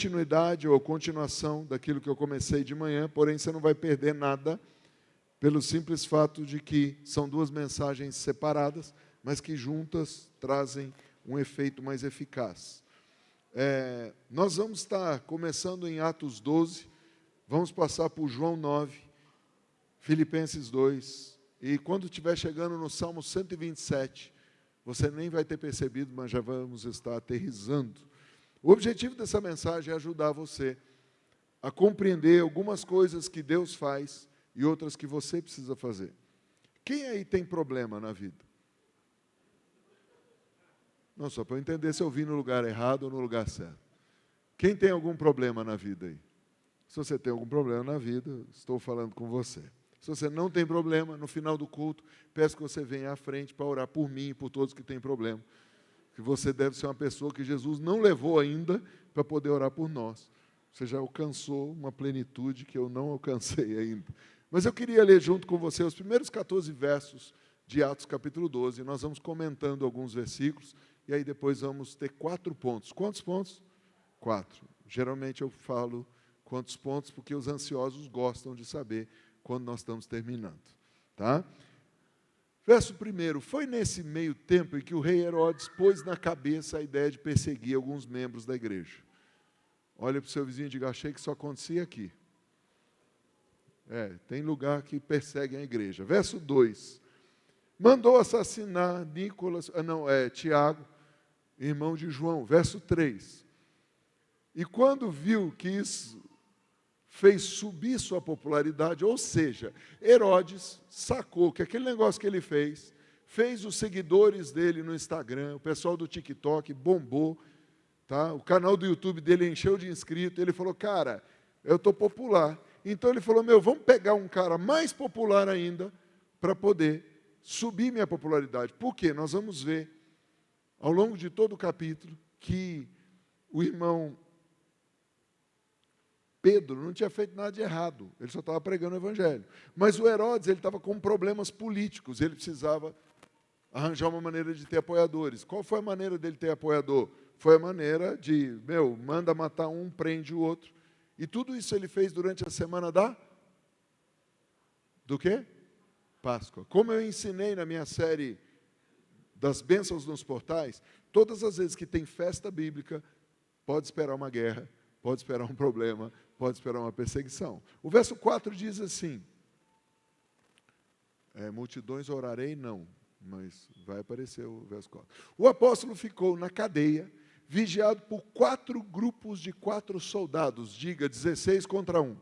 continuidade ou continuação daquilo que eu comecei de manhã, porém você não vai perder nada pelo simples fato de que são duas mensagens separadas, mas que juntas trazem um efeito mais eficaz. Nós vamos estar começando em Atos 12, vamos passar por João 9, Filipenses 2, e quando estiver chegando no Salmo 127, você nem vai ter percebido, mas já vamos estar aterrissando. O objetivo dessa mensagem é ajudar você a compreender algumas coisas que Deus faz e outras que você precisa fazer. Quem aí tem problema na vida? Não, só para eu entender se eu vim no lugar errado ou no lugar certo. Quem tem algum problema na vida aí? Se você tem algum problema na vida, estou falando com você. Se você não tem problema, no final do culto, peço que você venha à frente para orar por mim e por todos que têm problema. Que você deve ser uma pessoa que Jesus não levou ainda para poder orar por nós. Você já alcançou uma plenitude que eu não alcancei ainda. Mas eu queria ler junto com você os primeiros 14 versos de Atos capítulo 12. Nós vamos comentando alguns versículos e aí depois vamos ter 4 pontos. Quantos pontos? 4. Geralmente eu falo quantos pontos porque os ansiosos gostam de saber quando nós estamos terminando. Tá? Verso 1, foi nesse meio tempo em que o rei Herodes pôs na cabeça a ideia de perseguir alguns membros da igreja. Olha para o seu vizinho e diga, achei que isso acontecia aqui. Tem lugar que perseguem a igreja. Verso 2, mandou assassinar Tiago, irmão de João. Verso 3, e quando viu que isso fez subir sua popularidade, ou seja, Herodes sacou que aquele negócio que ele fez os seguidores dele no Instagram, o pessoal do TikTok bombou, tá? O canal do YouTube dele encheu de inscritos, ele falou, cara, eu estou popular. Então ele falou, vamos pegar um cara mais popular ainda para poder subir minha popularidade. Por quê? Nós vamos ver, ao longo de todo o capítulo, que o irmão Pedro não tinha feito nada de errado, ele só estava pregando o evangelho. Mas o Herodes, ele estava com problemas políticos, ele precisava arranjar uma maneira de ter apoiadores. Qual foi a maneira dele ter apoiador? Foi a maneira de, manda matar um, prende o outro. E tudo isso ele fez durante a semana do quê? Páscoa. Como eu ensinei na minha série das bênçãos nos portais, todas as vezes que tem festa bíblica, pode esperar uma guerra, pode esperar um problema, pode esperar uma perseguição. O verso 4 diz assim, multidões orarei, não, mas vai aparecer o verso 4. O apóstolo ficou na cadeia, vigiado por 4 grupos de 4 soldados, diga 16 contra 1.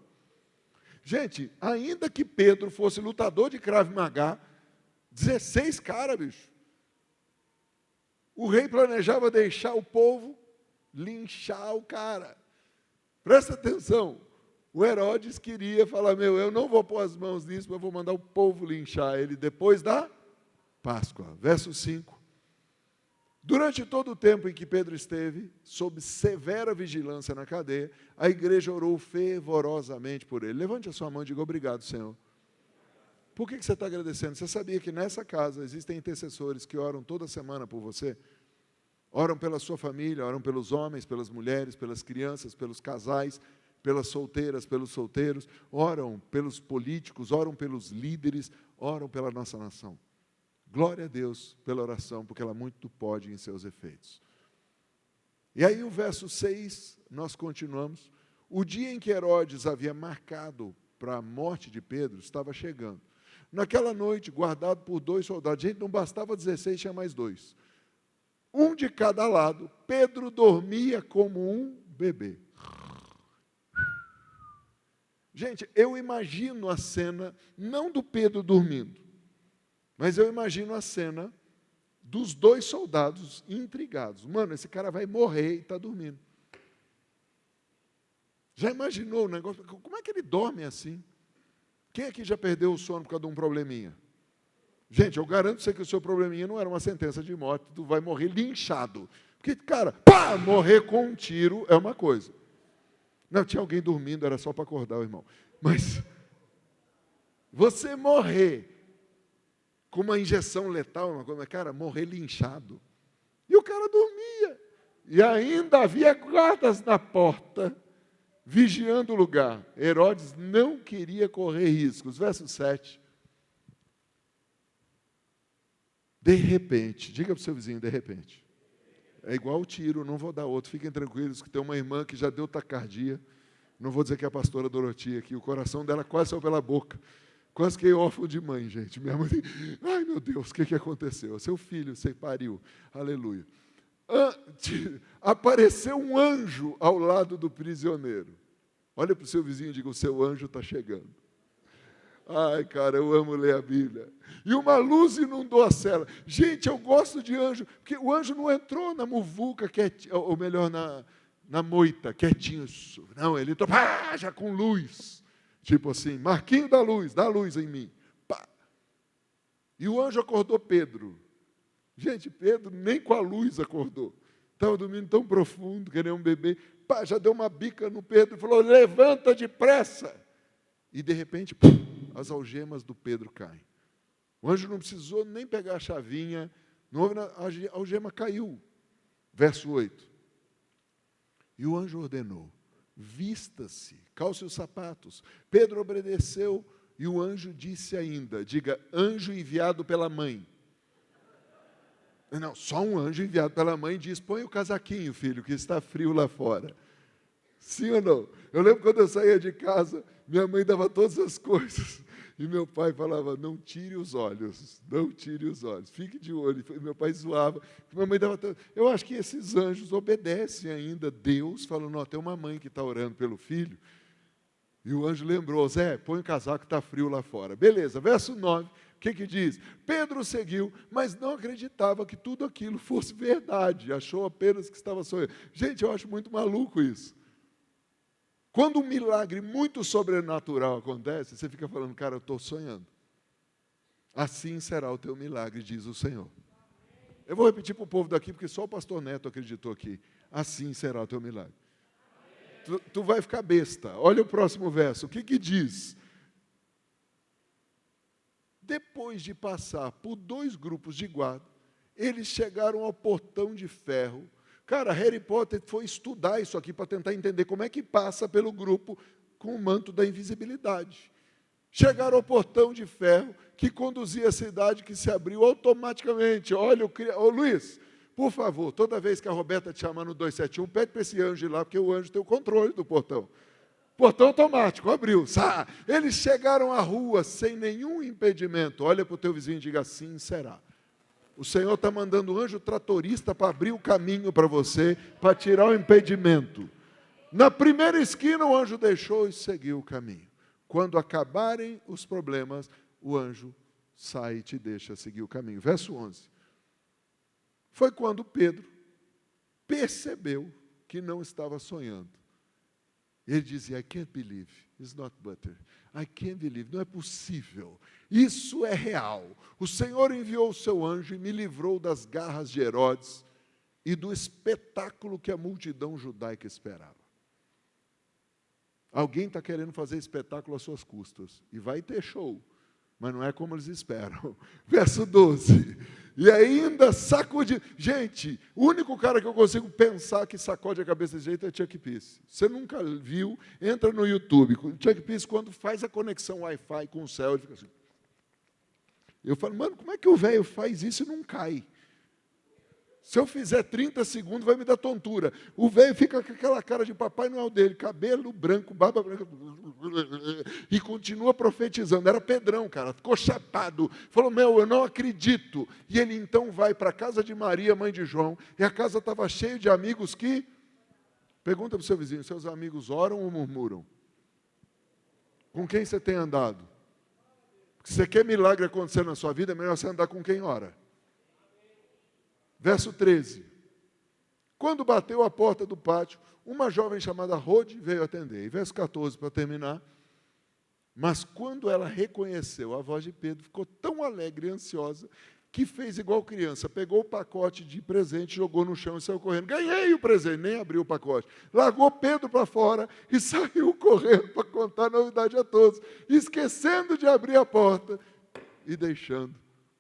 Gente, ainda que Pedro fosse lutador de Krav Maga, 16 caras, bicho. O rei planejava deixar o povo linchar o cara. Presta atenção, o Herodes queria falar, eu não vou pôr as mãos nisso, mas vou mandar o povo linchar ele depois da Páscoa. Verso 5. Durante todo o tempo em que Pedro esteve, sob severa vigilância na cadeia, a igreja orou fervorosamente por ele. Levante a sua mão e diga, obrigado, Senhor. Por que você está agradecendo? Você sabia que nessa casa existem intercessores que oram toda semana por você? Oram pela sua família, oram pelos homens, pelas mulheres, pelas crianças, pelos casais, pelas solteiras, pelos solteiros, oram pelos políticos, oram pelos líderes, oram pela nossa nação. Glória a Deus pela oração, porque ela muito pode em seus efeitos. E aí o verso 6, nós continuamos. O dia em que Herodes havia marcado para a morte de Pedro, estava chegando. Naquela noite, guardado por 2 soldados, gente, não bastava 16, tinha mais 2. Um de cada lado, Pedro dormia como um bebê. Gente, eu imagino a cena, não do Pedro dormindo, mas eu imagino a cena dos 2 soldados intrigados. Mano, esse cara vai morrer e está dormindo. Já imaginou o negócio? Como é que ele dorme assim? Quem aqui já perdeu o sono por causa de um probleminha? Gente, eu garanto para você que o seu probleminha não era uma sentença de morte, tu vai morrer linchado. Porque, cara, morrer com um tiro é uma coisa. Não, tinha alguém dormindo, era só para acordar o irmão. Mas, você morrer com uma injeção letal, uma coisa, cara, morrer linchado. E o cara dormia. E ainda havia guardas na porta, vigiando o lugar. Herodes não queria correr riscos. Verso 7. De repente, diga para o seu vizinho, de repente. É igual o tiro, não vou dar outro. Fiquem tranquilos que tem uma irmã que já deu taquicardia. Não vou dizer que é a pastora Dorotia aqui. O coração dela quase saiu pela boca. Quase fiquei órfão de mãe, gente. Minha mãe, ai meu Deus, o que aconteceu? Seu filho, você pariu. Aleluia. Apareceu um anjo ao lado do prisioneiro. Olha para o seu vizinho e diga, o seu anjo está chegando. Ai, cara, eu amo ler a Bíblia. E uma luz inundou a cela. Gente, eu gosto de anjo, porque o anjo não entrou na muvuca, ou melhor, na moita, quietinho. Não, ele entrou, já com luz. Tipo assim, Marquinho da luz em mim. Pá. E o anjo acordou Pedro. Gente, Pedro nem com a luz acordou. Estava dormindo tão profundo, que nem um bebê. Pá, já deu uma bica no Pedro e falou, levanta depressa. E de repente, as algemas do Pedro caem. O anjo não precisou nem pegar a chavinha, a algema caiu. Verso 8. E o anjo ordenou, vista-se, calce os sapatos. Pedro obedeceu e o anjo disse ainda, diga, anjo enviado pela mãe. Não, só um anjo enviado pela mãe diz, põe o casaquinho, filho, que está frio lá fora. Sim ou não? Eu lembro quando eu saía de casa, minha mãe dava todas as coisas. E meu pai falava, não tire os olhos, fique de olho. E meu pai zoava. Minha mãe dava. Eu acho que esses anjos obedecem ainda Deus, falando, tem uma mãe que está orando pelo filho. E o anjo lembrou, Zé, põe o casaco, está frio lá fora. Beleza, verso 9, o que diz? Pedro seguiu, mas não acreditava que tudo aquilo fosse verdade. Achou apenas que estava sonhando. Gente, eu acho muito maluco isso. Quando um milagre muito sobrenatural acontece, você fica falando, cara, eu estou sonhando. Assim será o teu milagre, diz o Senhor. Eu vou repetir para o povo daqui, porque só o pastor Neto acreditou aqui. Assim será o teu milagre. Tu vai ficar besta. Olha o próximo verso. O que diz? Depois de passar por 2 grupos de guarda, eles chegaram ao portão de ferro. Cara, Harry Potter foi estudar isso aqui para tentar entender como é que passa pelo grupo com o manto da invisibilidade. Chegaram ao portão de ferro que conduzia a cidade, que se abriu automaticamente. Olha, Luiz, por favor, toda vez que a Roberta te chamar no 271, pede para esse anjo ir lá, porque o anjo tem o controle do portão. Portão automático, abriu. Eles chegaram à rua sem nenhum impedimento. Olha para o teu vizinho e diga, assim será. O Senhor está mandando um anjo tratorista para abrir o caminho para você, para tirar o impedimento. Na primeira esquina, o anjo deixou e seguiu o caminho. Quando acabarem os problemas, o anjo sai e te deixa seguir o caminho. Verso 11. Foi quando Pedro percebeu que não estava sonhando. Ele dizia, I can't believe, it's not butter. I can't believe, não é possível. Isso é real. O Senhor enviou o seu anjo e me livrou das garras de Herodes e do espetáculo que a multidão judaica esperava. Alguém está querendo fazer espetáculo às suas custas. E vai ter show, mas não é como eles esperam. Verso 12. E ainda sacudi. Gente, o único cara que eu consigo pensar que sacode a cabeça desse jeito é Chuck Pierce. Você nunca viu? Entra no YouTube. Chuck Pierce, quando faz a conexão Wi-Fi com o céu, ele fica assim. Eu falo, mano, como é que o velho faz isso e não cai? Se eu fizer 30 segundos, vai me dar tontura. O velho fica com aquela cara de Papai Noel dele, cabelo branco, barba branca, e continua profetizando. Era Pedrão, cara, ficou chapado. Falou, eu não acredito. E ele então vai para a casa de Maria, mãe de João, e a casa estava cheia de amigos que... Pergunta para o seu vizinho, seus amigos oram ou murmuram? Com quem você tem andado? Se você quer milagre acontecer na sua vida, é melhor você andar com quem ora. Verso 13. Quando bateu a porta do pátio, uma jovem chamada Rode veio atender. E verso 14, para terminar. Mas quando ela reconheceu a voz de Pedro, ficou tão alegre e ansiosa, que fez igual criança. Pegou o pacote de presente, jogou no chão e saiu correndo. Ganhei o presente, nem abriu o pacote. Largou Pedro para fora e saiu correndo para contar a novidade a todos, esquecendo de abrir a porta e deixando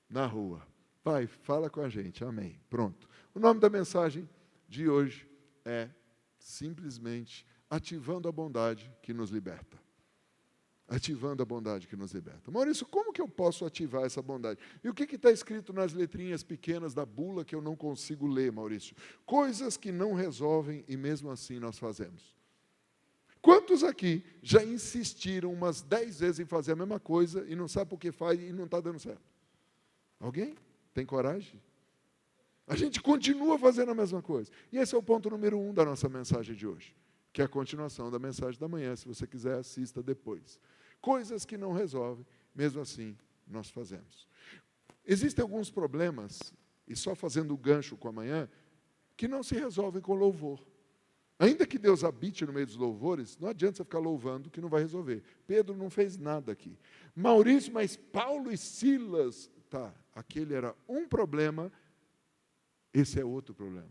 na rua. Pai, fala com a gente. Amém. Pronto. O nome da mensagem de hoje é simplesmente ativando a bondade que nos liberta. Ativando a bondade que nos liberta. Maurício, como que eu posso ativar essa bondade? E o que está escrito nas letrinhas pequenas da bula que eu não consigo ler, Maurício? Coisas que não resolvem e mesmo assim nós fazemos. Quantos aqui já insistiram umas 10 vezes em fazer a mesma coisa e não sabe por que faz e não está dando certo? Alguém tem coragem? A gente continua fazendo a mesma coisa. E esse é o ponto número 1 da nossa mensagem de hoje, que é a continuação da mensagem da manhã. Se você quiser, assista depois. Coisas que não resolvem, mesmo assim, nós fazemos. Existem alguns problemas, e só fazendo o gancho com amanhã, que não se resolvem com louvor. Ainda que Deus habite no meio dos louvores, não adianta você ficar louvando que não vai resolver. Pedro não fez nada aqui. Maurício, mas Paulo e Silas, tá, aquele era um problema, esse é outro problema.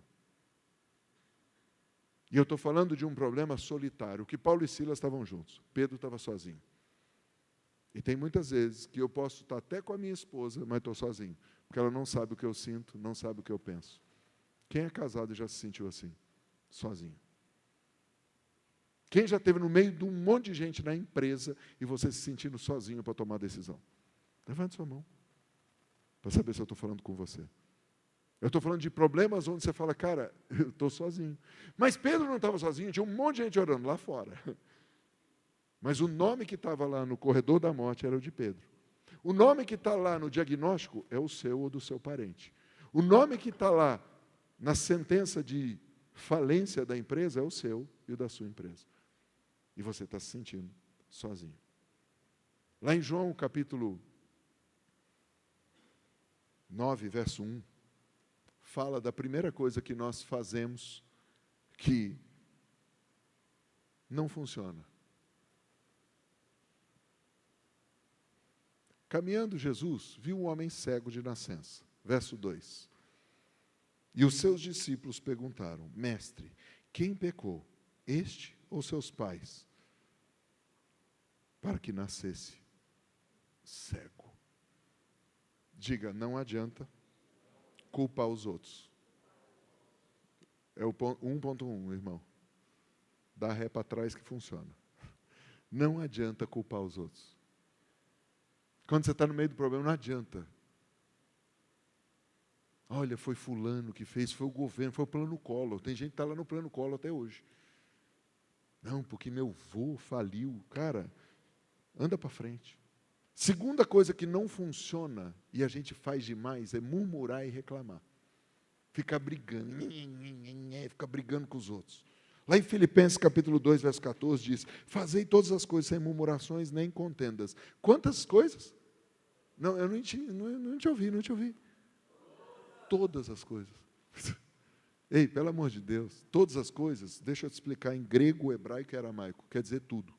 E eu estou falando de um problema solitário, que Paulo e Silas estavam juntos, Pedro estava sozinho. E tem muitas vezes que eu posso estar até com a minha esposa, mas estou sozinho, porque ela não sabe o que eu sinto, não sabe o que eu penso. Quem é casado e já se sentiu assim? Sozinho. Quem já esteve no meio de um monte de gente na empresa e você se sentindo sozinho para tomar decisão? Levante sua mão, para saber se eu estou falando com você. Eu estou falando de problemas onde você fala, cara, eu estou sozinho. Mas Pedro não estava sozinho, tinha um monte de gente orando lá fora. Mas o nome que estava lá no corredor da morte era o de Pedro. O nome que está lá no diagnóstico é o seu ou do seu parente. O nome que está lá na sentença de falência da empresa é o seu e o da sua empresa. E você está se sentindo sozinho. Lá em João, capítulo 9, verso 1, fala da primeira coisa que nós fazemos que não funciona. Caminhando Jesus, viu um homem cego de nascença. Verso 2. E os seus discípulos perguntaram, mestre, quem pecou, este ou seus pais, para que nascesse cego? Diga, não adianta culpar os outros. É o 1.1, irmão. Dá ré para trás que funciona. Não adianta culpar os outros. Quando você está no meio do problema, não adianta. Olha, foi fulano que fez, foi o governo, foi o plano Collor. Tem gente que está lá no plano Collor até hoje. Não, porque meu avô faliu. Cara, anda para frente. Segunda coisa que não funciona, e a gente faz demais, é murmurar e reclamar. Ficar brigando, ficar brigando com os outros. Lá em Filipenses capítulo 2, verso 14, diz, fazei todas as coisas sem murmurações nem contendas. Quantas coisas? Não, eu não te ouvi. Todas as coisas. Ei, pelo amor de Deus, todas as coisas, deixa eu te explicar em grego, hebraico e aramaico, quer dizer tudo.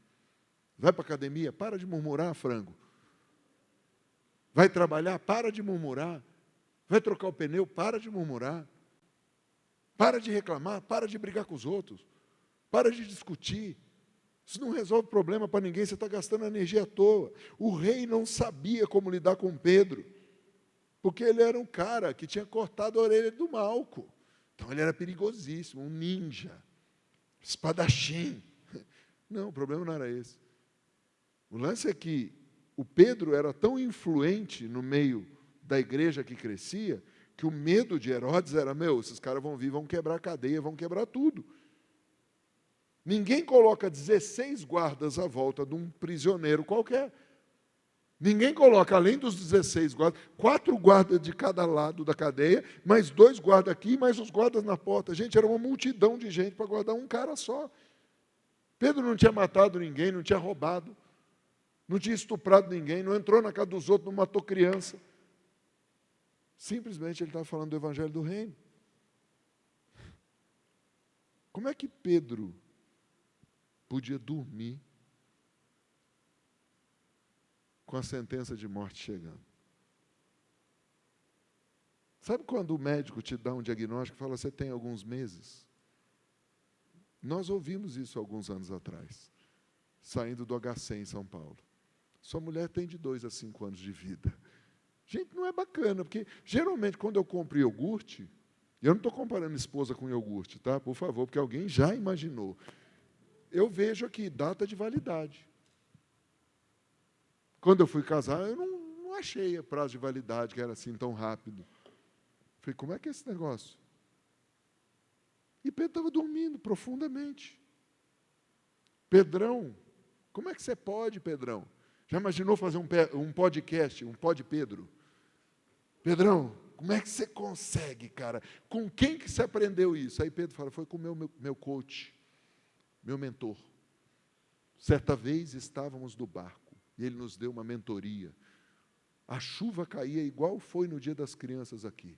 Vai para a academia, para de murmurar, frango. Vai trabalhar, para de murmurar. Vai trocar o pneu, para de murmurar. Para de reclamar, para de brigar com os outros. Para de discutir. Isso não resolve problema para ninguém, você está gastando energia à toa. O rei não sabia como lidar com Pedro, porque ele era um cara que tinha cortado a orelha do Malco. Então ele era perigosíssimo, um ninja, espadachim. Não, o problema não era esse. O lance é que o Pedro era tão influente no meio da igreja que crescia, que o medo de Herodes era, esses caras vão vir, vão quebrar a cadeia, vão quebrar tudo. Ninguém coloca 16 guardas à volta de um prisioneiro qualquer. Ninguém coloca, além dos 16 guardas, 4 guardas de cada lado da cadeia, mais 2 guardas aqui, mais os guardas na porta. Gente, era uma multidão de gente para guardar um cara só. Pedro não tinha matado ninguém, não tinha roubado, não tinha estuprado ninguém, não entrou na casa dos outros, não matou criança. Simplesmente ele estava falando do evangelho do reino. Como é que Pedro podia dormir com a sentença de morte chegando? Sabe quando o médico te dá um diagnóstico e fala, você tem alguns meses? Nós ouvimos isso alguns anos atrás, saindo do HC em São Paulo. Sua mulher tem de 2 a 5 anos de vida. Gente, não é bacana, porque geralmente quando eu compro iogurte, E eu não estou comparando esposa com iogurte, tá? Por favor, porque alguém já imaginou. Eu vejo aqui, data de validade. Quando eu fui casar, eu não achei a prazo de validade que era assim tão rápido. Falei, como é que é esse negócio? E Pedro estava dormindo profundamente. Pedrão, como é que você pode, Pedrão? Já imaginou fazer um podcast, um pod Pedro? Pedrão, como é que você consegue, cara? Com quem que você aprendeu isso? Aí Pedro fala, foi com o meu coach, meu mentor. Certa vez estávamos no barco e ele nos deu uma mentoria. A chuva caía igual foi no dia das crianças aqui.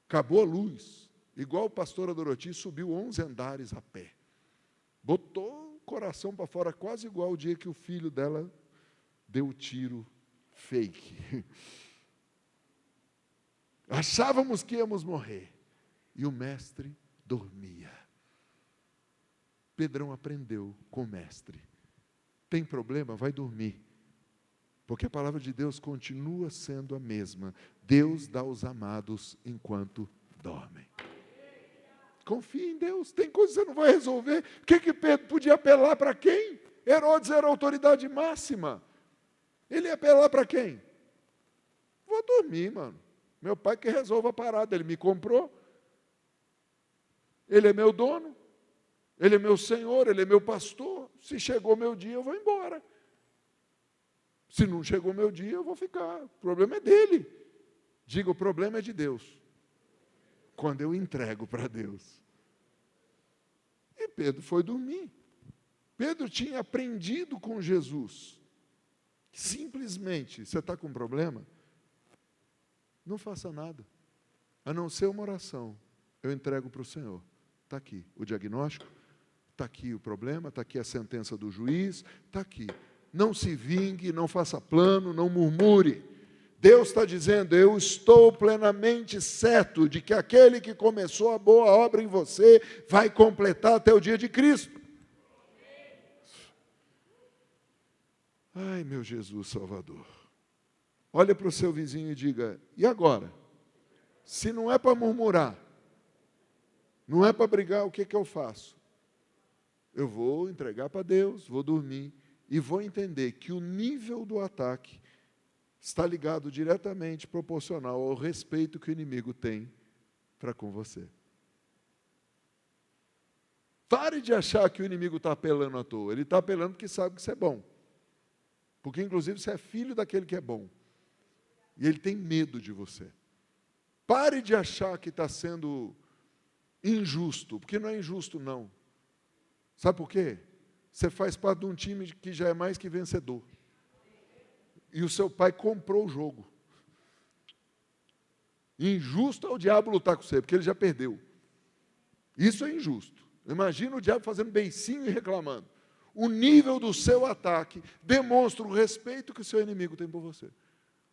Acabou a luz, igual a pastora Doroti subiu 11 andares a pé. Botou o coração para fora, quase igual o dia que o filho dela deu o tiro fake. Achávamos que íamos morrer. E o mestre dormia. Pedrão aprendeu com o mestre. Tem problema? Vai dormir. Porque a palavra de Deus continua sendo a mesma. Deus dá aos amados enquanto dormem. Confie em Deus. Tem coisas que você não vai resolver. O que Pedro podia apelar para quem? Herodes era a autoridade máxima. Ele ia apelar para quem? Vou dormir, mano. Meu pai que resolva a parada. Ele me comprou. Ele é meu dono. Ele é meu senhor. Ele é meu pastor. Se chegou meu dia, eu vou embora. Se não chegou meu dia, eu vou ficar. O problema é dele. Diga, o problema é de Deus. Quando eu entrego para Deus. E Pedro foi dormir. Pedro tinha aprendido com Jesus. Simplesmente, você está com um problema? Não faça nada. A não ser uma oração. Eu entrego para o Senhor. Está aqui o diagnóstico, está aqui o problema, está aqui a sentença do juiz, está aqui. Não se vingue, não faça plano, não murmure. Deus está dizendo, eu estou plenamente certo de que aquele que começou a boa obra em você vai completar até o dia de Cristo. Ai, meu Jesus Salvador. Olha para o seu vizinho e diga, e agora? Se não é para murmurar, não é para brigar, o que eu faço? Eu vou entregar para Deus, vou dormir e vou entender que o nível do ataque está ligado diretamente, proporcional ao respeito que o inimigo tem para com você. Pare de achar que o inimigo está apelando à toa. Ele está apelando porque sabe que isso é bom. Porque, inclusive, você é filho daquele que é bom. E ele tem medo de você. Pare de achar que está sendo injusto, porque não é injusto, não. Sabe por quê? Você faz parte de um time que já é mais que vencedor. E o seu pai comprou o jogo. Injusto é o diabo lutar com você, porque ele já perdeu. Isso é injusto. Imagina o diabo fazendo beicinho e reclamando. O nível do seu ataque demonstra o respeito que o seu inimigo tem por você.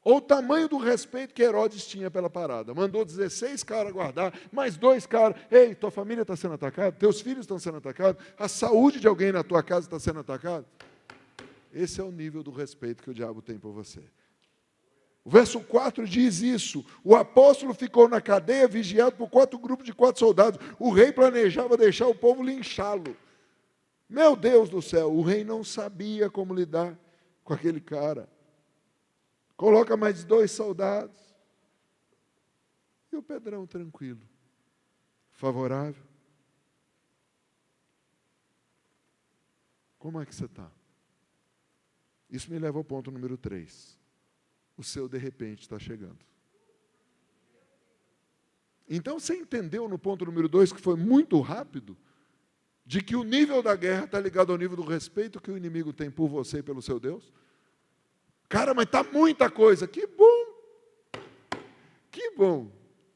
Ou o tamanho do respeito que Herodes tinha pela parada. Mandou 16 caras guardar, mais 2 caras. Ei, tua família está sendo atacada? Teus filhos estão sendo atacados? A saúde de alguém na tua casa está sendo atacada? Esse é o nível do respeito que o diabo tem por você. O verso 4 diz isso. O apóstolo ficou na cadeia, vigiado por 4 grupos de 4 soldados. O rei planejava deixar o povo linchá-lo. Meu Deus do céu, o rei não sabia como lidar com aquele cara. Coloca mais 2 soldados. E o Pedrão tranquilo, favorável. Como é que você está? Isso me leva ao ponto número 3. O seu de repente está chegando. Então você entendeu no ponto número 2 que foi muito rápido? De que o nível da guerra está ligado ao nível do respeito que o inimigo tem por você e pelo seu Deus? Cara, mas está muita coisa. Que bom! Que bom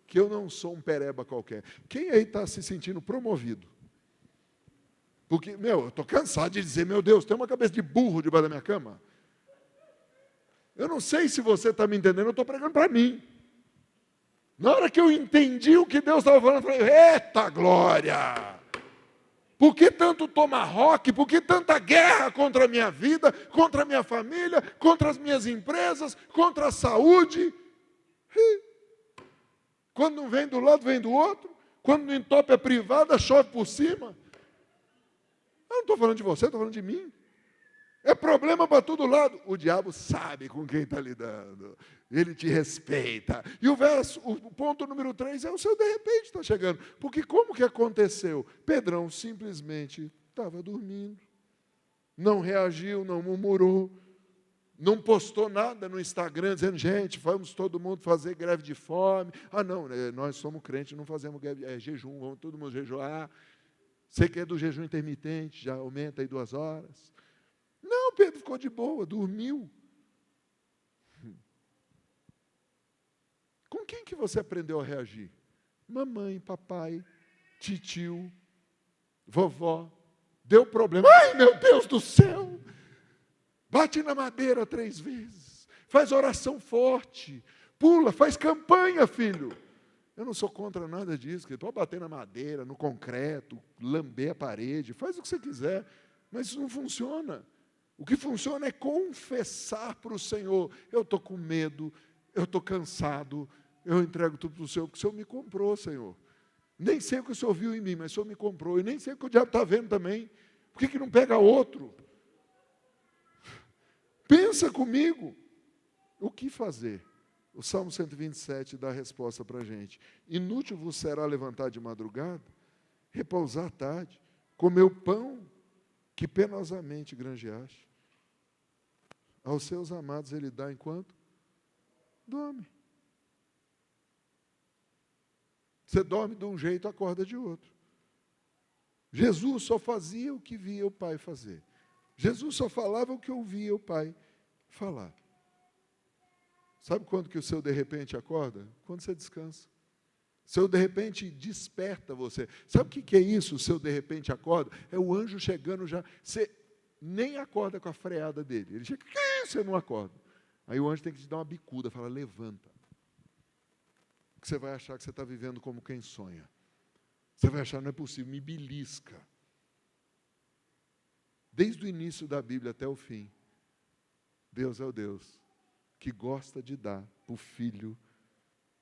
que eu não sou um pereba qualquer. Quem aí está se sentindo promovido? Porque, eu estou cansado de dizer, meu Deus, tem uma cabeça de burro debaixo da minha cama. Eu não sei se você está me entendendo, eu estou pregando para mim. Na hora que eu entendi o que Deus estava falando, eu falei, eita glória! Por que tanto tomahawk? Por que tanta guerra contra a minha vida, contra a minha família, contra as minhas empresas, contra a saúde? Quando não vem do lado, vem do outro. Quando não entope a privada, chove por cima. Eu não estou falando de você, estou falando de mim. É problema para todo lado. O diabo sabe com quem está lidando. Ele te respeita. E o ponto número 3 é o seu de repente está chegando. Porque como que aconteceu? Pedrão simplesmente estava dormindo. Não reagiu, não murmurou. Não postou nada no Instagram dizendo, gente, vamos todo mundo fazer greve de fome. Ah, não, nós somos crentes, não fazemos greve, jejum, vamos todo mundo jejuar. Você que é do jejum intermitente, já aumenta aí 2 horas. Não, Pedro ficou de boa, dormiu. Com quem que você aprendeu a reagir? Mamãe, papai, titio, vovó. Deu problema. Ai, meu Deus do céu! Bate na madeira 3 vezes. Faz oração forte. Pula, faz campanha, filho. Eu não sou contra nada disso. Pode bater na madeira, no concreto, lamber a parede. Faz o que você quiser. Mas isso não funciona. O que funciona é confessar para o Senhor. Eu estou com medo, eu estou cansado, eu entrego tudo para o Senhor, porque o Senhor me comprou, Senhor. Nem sei o que o Senhor viu em mim, mas o Senhor me comprou. E nem sei o que o diabo está vendo também. Por que não pega outro? Pensa comigo. O que fazer? O Salmo 127 dá a resposta para a gente. Inútil vos será levantar de madrugada, repousar à tarde, comer o pão que penosamente granjeaste. Aos seus amados ele dá enquanto dorme. Você dorme de um jeito, acorda de outro. Jesus só fazia o que via o Pai fazer. Jesus só falava o que ouvia o Pai falar. Sabe quando que o seu de repente acorda? Quando você descansa. O seu de repente desperta você. Sabe o que é isso? O seu de repente acorda? É o anjo chegando já. Você nem acorda com a freada dele. Ele chega, você não acorda. Aí o anjo tem que te dar uma bicuda, fala, levanta. Porque você vai achar que você está vivendo como quem sonha. Você vai achar, não é possível, me belisca. Desde o início da Bíblia até o fim, Deus é o Deus que gosta de dar para o filho,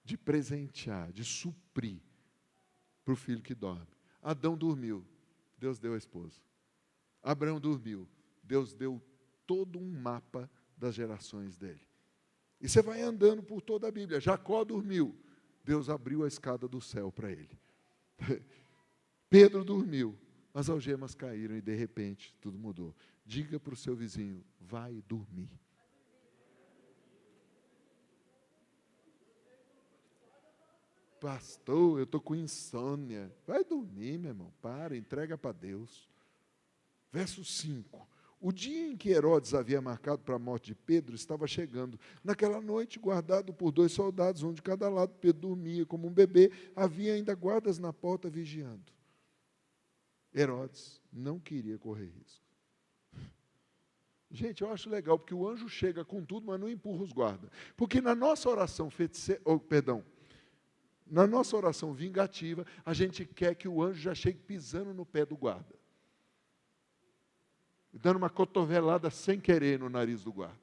de presentear, de suprir para o filho que dorme. Adão dormiu, Deus deu a esposa. Abraão dormiu, Deus deu todo um mapa das gerações dele. E você vai andando por toda a Bíblia. Jacó dormiu, Deus abriu a escada do céu para ele. Pedro dormiu, as algemas caíram e de repente tudo mudou. Diga para o seu vizinho, vai dormir. Pastor, eu estou com insônia. Vai dormir, meu irmão, entrega para Deus. Verso 5. O dia em que Herodes havia marcado para a morte de Pedro estava chegando. Naquela noite, guardado por 2 soldados, um de cada lado, Pedro dormia como um bebê. Havia ainda guardas na porta vigiando. Herodes não queria correr risco. Gente, eu acho legal, porque o anjo chega com tudo, mas não empurra os guardas. Porque na nossa oração na nossa oração vingativa, a gente quer que o anjo já chegue pisando no pé do guarda. Dando uma cotovelada sem querer no nariz do guarda.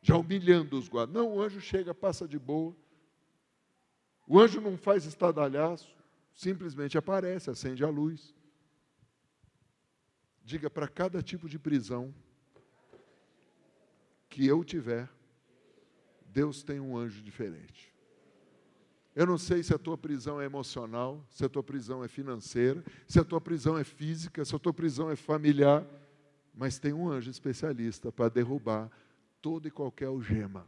Já humilhando os guardas. Não, o anjo chega, passa de boa. O anjo não faz estardalhaço, simplesmente aparece, acende a luz. Diga para cada tipo de prisão que eu tiver, Deus tem um anjo diferente. Eu não sei se a tua prisão é emocional, se a tua prisão é financeira, se a tua prisão é física, se a tua prisão é familiar, mas tem um anjo especialista para derrubar toda e qualquer algema.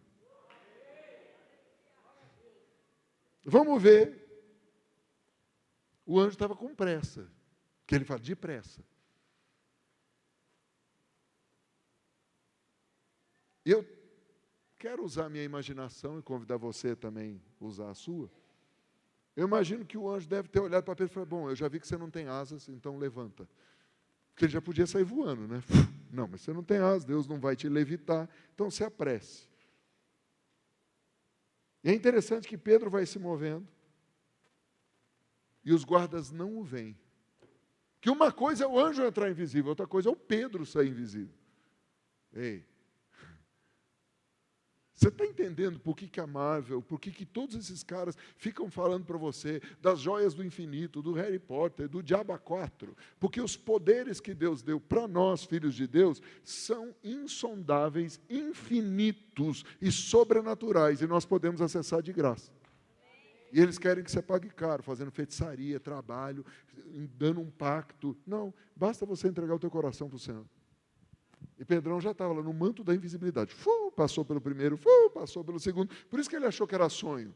Vamos ver. O anjo estava com pressa, que ele fala, depressa. Eu quero usar a minha imaginação e convidar você também a usar a sua. Eu imagino que o anjo deve ter olhado para Pedro e falado, bom, eu já vi que você não tem asas, então levanta. Porque ele já podia sair voando, né? Não, mas você não tem asas, Deus não vai te levitar, então se apresse. E é interessante que Pedro vai se movendo e os guardas não o veem. Que uma coisa é o anjo entrar invisível, outra coisa é o Pedro sair invisível. Ei, Você está entendendo por que a Marvel, por que todos esses caras ficam falando para você das joias do infinito, do Harry Potter, do Diabo 4? Porque os poderes que Deus deu para nós, filhos de Deus, são insondáveis, infinitos e sobrenaturais, e nós podemos acessar de graça. E eles querem que você pague caro, fazendo feitiçaria, trabalho, dando um pacto. Não, basta você entregar o teu coração para o Senhor. E Pedrão já estava lá no manto da invisibilidade. Passou pelo primeiro, passou pelo segundo. Por isso que ele achou que era sonho.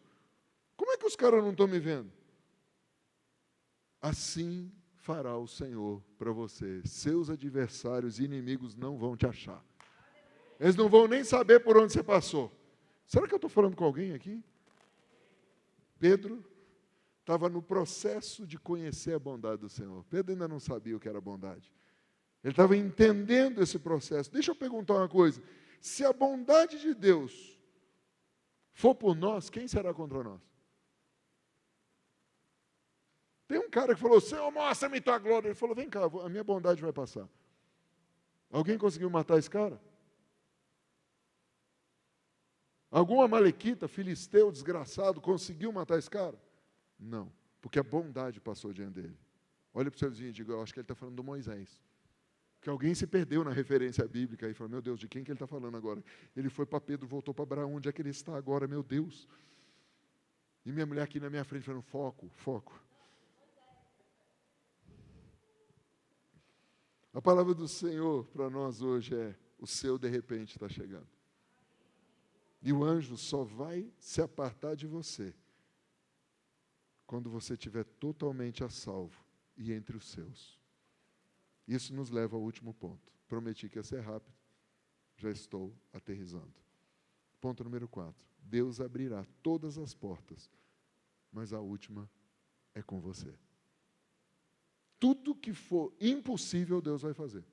Como é que os caras não estão me vendo? Assim fará o Senhor para você. Seus adversários e inimigos não vão te achar. Eles não vão nem saber por onde você passou. Será que eu estou falando com alguém aqui? Pedro estava no processo de conhecer a bondade do Senhor. Pedro ainda não sabia o que era bondade. Ele estava entendendo esse processo. Deixa eu perguntar uma coisa. Se a bondade de Deus for por nós, quem será contra nós? Tem um cara que falou, Senhor, mostra-me tua glória. Ele falou, vem cá, a minha bondade vai passar. Alguém conseguiu matar esse cara? Algum amalequita, filisteu, desgraçado, conseguiu matar esse cara? Não, porque a bondade passou diante dele. Olha para o seu vizinho e diga, eu acho que ele está falando do Moisés. Porque alguém se perdeu na referência bíblica e falou, meu Deus, de quem que ele está falando agora? Ele foi para Pedro, voltou para Abraão, onde é que ele está agora, meu Deus? E minha mulher aqui na minha frente falando, foco, foco. A palavra do Senhor para nós hoje é, o seu de repente está chegando. E o anjo só vai se apartar de você quando você estiver totalmente a salvo e entre os seus. Isso nos leva ao último ponto. Prometi que ia ser rápido, já estou aterrissando. Ponto número 4. Deus abrirá todas as portas, mas a última é com você. Tudo que for impossível, Deus vai fazer,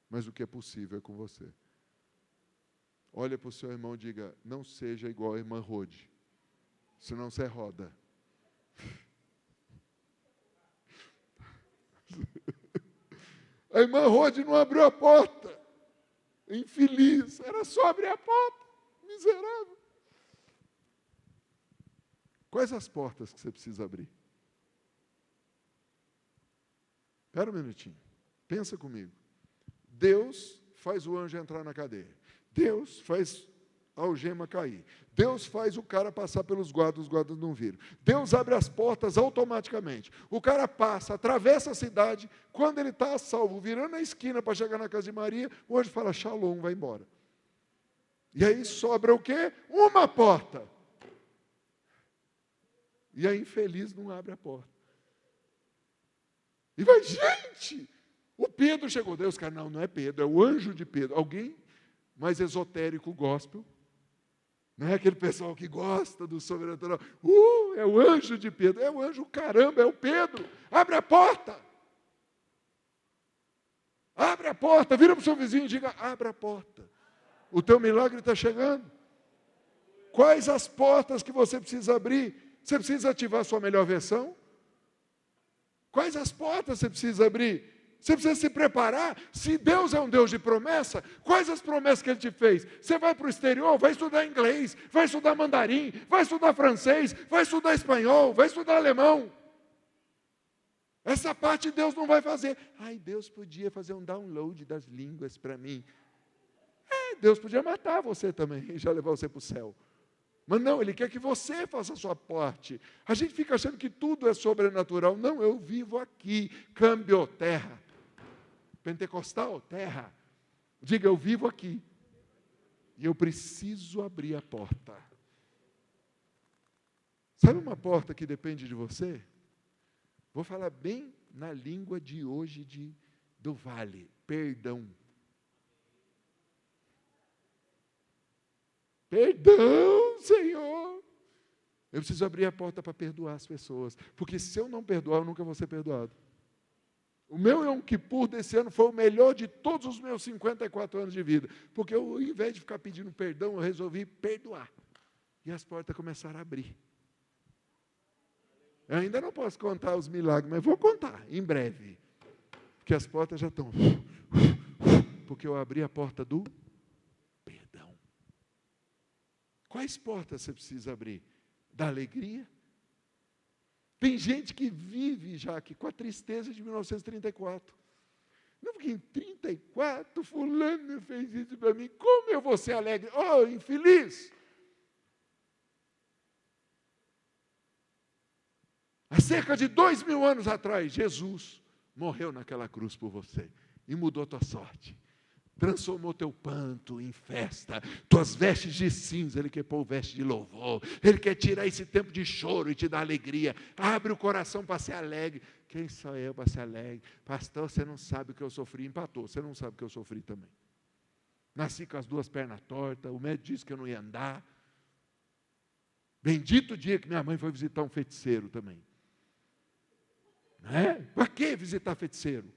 mas o que é possível é com você. Olha para o seu irmão e diga, não seja igual a irmã Rode, senão você roda. A irmã Rode não abriu a porta. Infeliz. Era só abrir a porta. Miserável. Quais as portas que você precisa abrir? Espera um minutinho. Pensa comigo. Deus faz o anjo entrar na cadeia. Deus faz a algema cair. Deus faz o cara passar pelos guardas, os guardas não viram. Deus abre as portas automaticamente. O cara passa, atravessa a cidade, quando ele está a salvo, virando a esquina para chegar na casa de Maria, o anjo fala, Shalom, vai embora. E aí sobra o quê? Uma porta. E a infeliz não abre a porta. E vai, gente, o Pedro chegou. Deus, cara, não é Pedro, é o anjo de Pedro. Alguém mais esotérico, gospel, não é aquele pessoal que gosta do sobrenatural. É o anjo de Pedro. É o anjo, caramba, é o Pedro. Abre a porta. Abre a porta. Vira para o seu vizinho e diga, abre a porta. O teu milagre está chegando. Quais as portas que você precisa abrir? Você precisa ativar a sua melhor versão? Quais as portas você precisa abrir? Você precisa se preparar. Se Deus é um Deus de promessa, quais as promessas que Ele te fez? Você vai para o exterior, vai estudar inglês, vai estudar mandarim, vai estudar francês, vai estudar espanhol, vai estudar alemão. Essa parte Deus não vai fazer. Ai, Deus podia fazer um download das línguas para mim. Deus podia matar você também e já levar você para o céu. Mas não, Ele quer que você faça a sua parte. A gente fica achando que tudo é sobrenatural. Não, eu vivo aqui, câmbio, terra. Pentecostal, terra. Diga, eu vivo aqui. E eu preciso abrir a porta. Sabe uma porta que depende de você? Vou falar bem na língua de hoje do vale. Perdão. Perdão, Senhor. Eu preciso abrir a porta para perdoar as pessoas. Porque se eu não perdoar, eu nunca vou ser perdoado. O meu Yom Kippur desse ano foi o melhor de todos os meus 54 anos de vida. Porque eu, ao invés de ficar pedindo perdão, eu resolvi perdoar. E as portas começaram a abrir. Eu ainda não posso contar os milagres, mas vou contar em breve. Porque as portas já estão... Porque eu abri a porta do perdão. Quais portas você precisa abrir? Da alegria? Tem gente que vive já aqui com a tristeza de 1934. Não, porque em 34, fulano fez isso para mim, como eu vou ser alegre? Oh, infeliz! Há cerca de 2000 anos atrás, Jesus morreu naquela cruz por você e mudou tua sorte. Transformou teu pranto em festa, tuas vestes de cinza, Ele quer pôr veste de louvor, Ele quer tirar esse tempo de choro e te dar alegria. Abre o coração para ser alegre. Quem sou eu para ser alegre? Pastor, você não sabe o que eu sofri. Empatou, você não sabe o que eu sofri também. Nasci com as duas pernas tortas, o médico disse que eu não ia andar. Bendito o dia que minha mãe foi visitar um feiticeiro também. Para que visitar feiticeiro?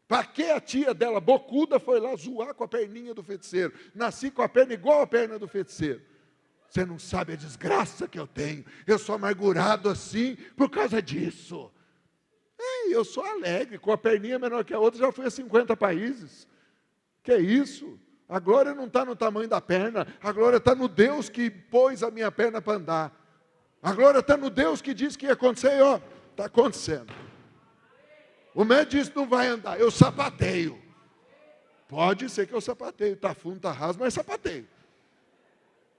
Para que a tia dela, bocuda, foi lá zoar com a perninha do feiticeiro? Nasci com a perna igual a perna do feiticeiro. Você não sabe a desgraça que eu tenho. Eu sou amargurado assim por causa disso. Eu sou alegre, com a perninha menor que a outra, já fui a 50 países. Que é isso? A glória não está no tamanho da perna, a glória está no Deus que pôs a minha perna para andar. A glória está no Deus que disse que ia acontecer, e ó, está acontecendo. O médico disse que não vai andar, eu sapateio. Pode ser que eu sapateio, está fundo, está raso, mas sapateio.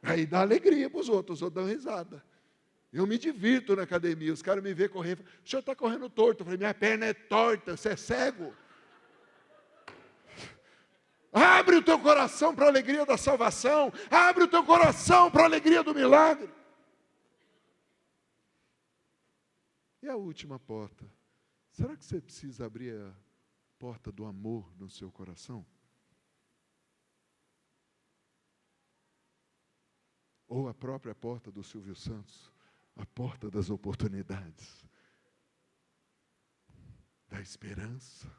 Aí dá alegria para os outros dão risada. Eu me divirto na academia, os caras me veem correr, falam, o senhor está correndo torto. Eu falei, minha perna é torta, você é cego? Abre o teu coração para a alegria da salvação, abre o teu coração para a alegria do milagre. E a última porta? Será que você precisa abrir a porta do amor no seu coração? Ou a própria porta do Silvio Santos, a porta das oportunidades, da esperança?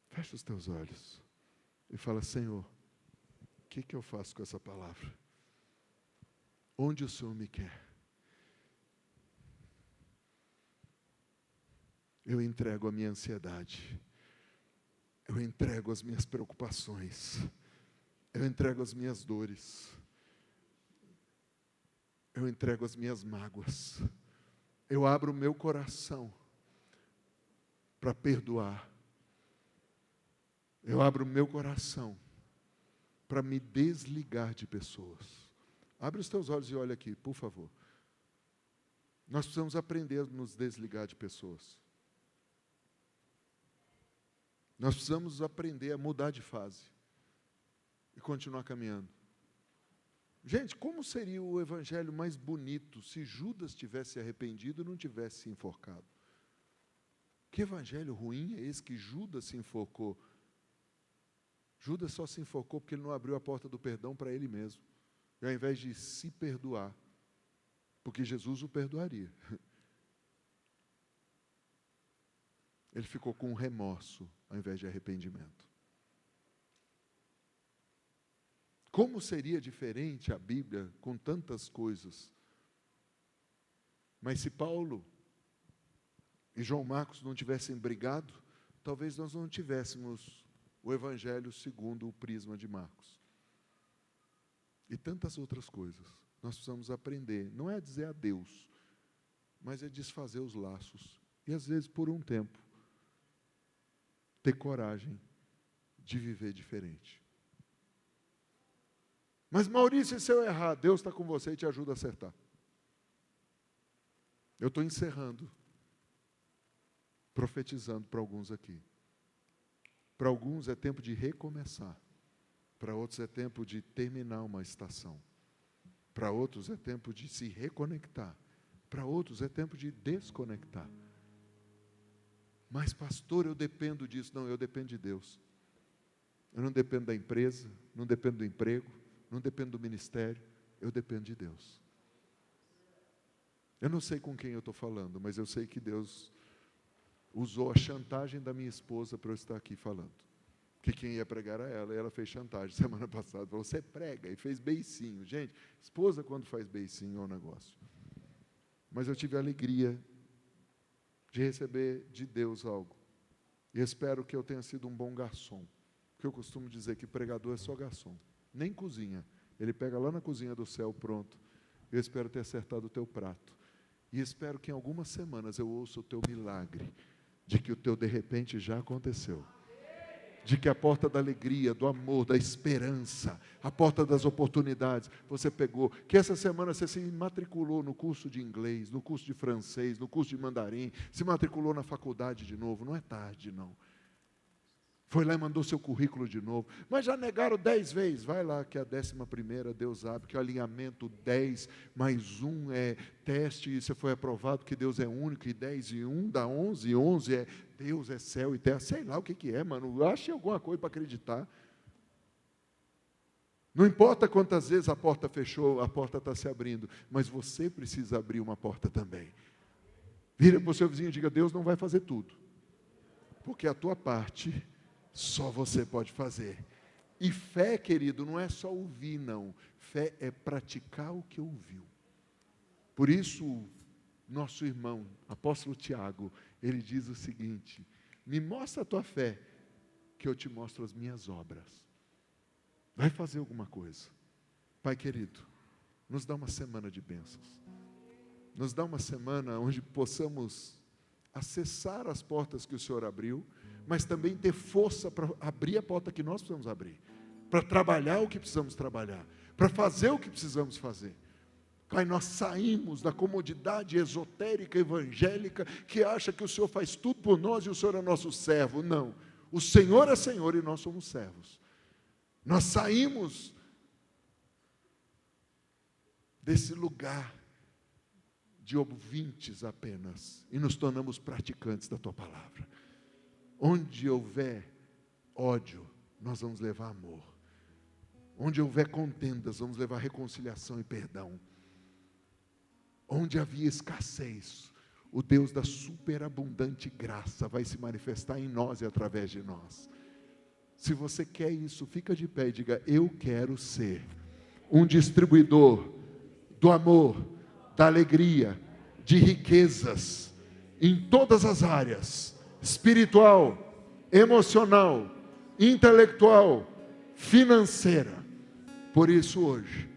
Fecha os teus olhos e fala, Senhor, o que eu faço com essa palavra? Onde o Senhor me quer? Eu entrego a minha ansiedade. Eu entrego as minhas preocupações. Eu entrego as minhas dores. Eu entrego as minhas mágoas. Eu abro o meu coração para perdoar. Eu abro o meu coração para me desligar de pessoas. Abre os teus olhos e olha aqui, por favor. Nós precisamos aprender a nos desligar de pessoas. Nós precisamos aprender a mudar de fase e continuar caminhando. Gente, como seria o evangelho mais bonito se Judas tivesse arrependido e não tivesse se enforcado? Que evangelho ruim é esse que Judas se enforcou? Judas só se enforcou porque ele não abriu a porta do perdão para ele mesmo. E ao invés de se perdoar, porque Jesus o perdoaria, ele ficou com remorso ao invés de arrependimento. Como seria diferente a Bíblia com tantas coisas? Mas se Paulo e João Marcos não tivessem brigado, talvez nós não tivéssemos o Evangelho segundo o prisma de Marcos. E tantas outras coisas. Nós precisamos aprender, não é dizer adeus, mas é desfazer os laços. E às vezes, por um tempo, ter coragem de viver diferente. Mas Maurício, se eu errar, Deus está com você e te ajuda a acertar. Eu estou encerrando, profetizando para alguns aqui. Para alguns é tempo de recomeçar. Para outros é tempo de terminar uma estação. Para outros é tempo de se reconectar. Para outros é tempo de desconectar. Mas, pastor, eu dependo disso. Não, eu dependo de Deus. Eu não dependo da empresa, não dependo do emprego, não dependo do ministério. Eu dependo de Deus. Eu não sei com quem eu estou falando, mas eu sei que Deus usou a chantagem da minha esposa para eu estar aqui falando. Que quem ia pregar era ela, e ela fez chantagem semana passada. Falou, você prega, e fez beicinho. Gente, esposa quando faz beicinho é um negócio. Mas eu tive a alegria de receber de Deus algo. E espero que eu tenha sido um bom garçom. Porque eu costumo dizer que pregador é só garçom, nem cozinha. Ele pega lá na cozinha do céu, pronto. Eu espero ter acertado o teu prato. E espero que em algumas semanas eu ouça o teu milagre, de que o teu de repente já aconteceu. De que a porta da alegria, do amor, da esperança, a porta das oportunidades, você pegou. Que essa semana você se matriculou no curso de inglês, no curso de francês, no curso de mandarim, se matriculou na faculdade de novo. Não é tarde, não. Foi lá e mandou seu currículo de novo. Mas já negaram 10 vezes. Vai lá que a 11ª Deus abre, que o alinhamento 10 mais 1 é teste, e você foi aprovado que Deus é único, e 10 e 1 dá 11, e 11 é Deus, é céu e terra. Sei lá o que é, mano. Ache alguma coisa para acreditar. Não importa quantas vezes a porta fechou, a porta está se abrindo, mas você precisa abrir uma porta também. Vira para o seu vizinho e diga: Deus não vai fazer tudo, porque a tua parte só você pode fazer. E fé, querido, não é só ouvir, não. Fé é praticar o que ouviu. Por isso, nosso irmão, apóstolo Tiago, ele diz o seguinte: me mostra a tua fé, que eu te mostro as minhas obras. Vai fazer alguma coisa. Pai querido, nos dá uma semana de bênçãos. Nos dá uma semana onde possamos acessar as portas que o Senhor abriu, mas também ter força para abrir a porta que nós precisamos abrir, para trabalhar o que precisamos trabalhar, para fazer o que precisamos fazer. Pai, nós saímos da comodidade esotérica, evangélica, que acha que o Senhor faz tudo por nós e o Senhor é nosso servo. Não, o Senhor é Senhor e nós somos servos. Nós saímos desse lugar de ouvintes apenas e nos tornamos praticantes da Tua palavra. Onde houver ódio, nós vamos levar amor. Onde houver contendas, vamos levar reconciliação e perdão. Onde havia escassez, o Deus da superabundante graça vai se manifestar em nós e através de nós. Se você quer isso, fica de pé e diga: eu quero ser um distribuidor do amor, da alegria, de riquezas, em todas as áreas, espiritual, emocional, intelectual, financeira. Por isso hoje,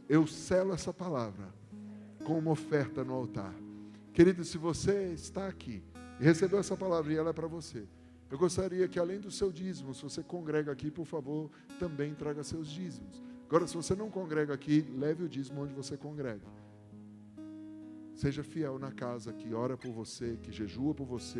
eu selo essa palavra com uma oferta no altar. Querido, se você está aqui e recebeu essa palavra e ela é para você, eu gostaria que, além do seu dízimo, se você congrega aqui, por favor, também traga seus dízimos. Agora, se você não congrega aqui, leve o dízimo onde você congrega. Seja fiel na casa, que ora por você, que jejua por você.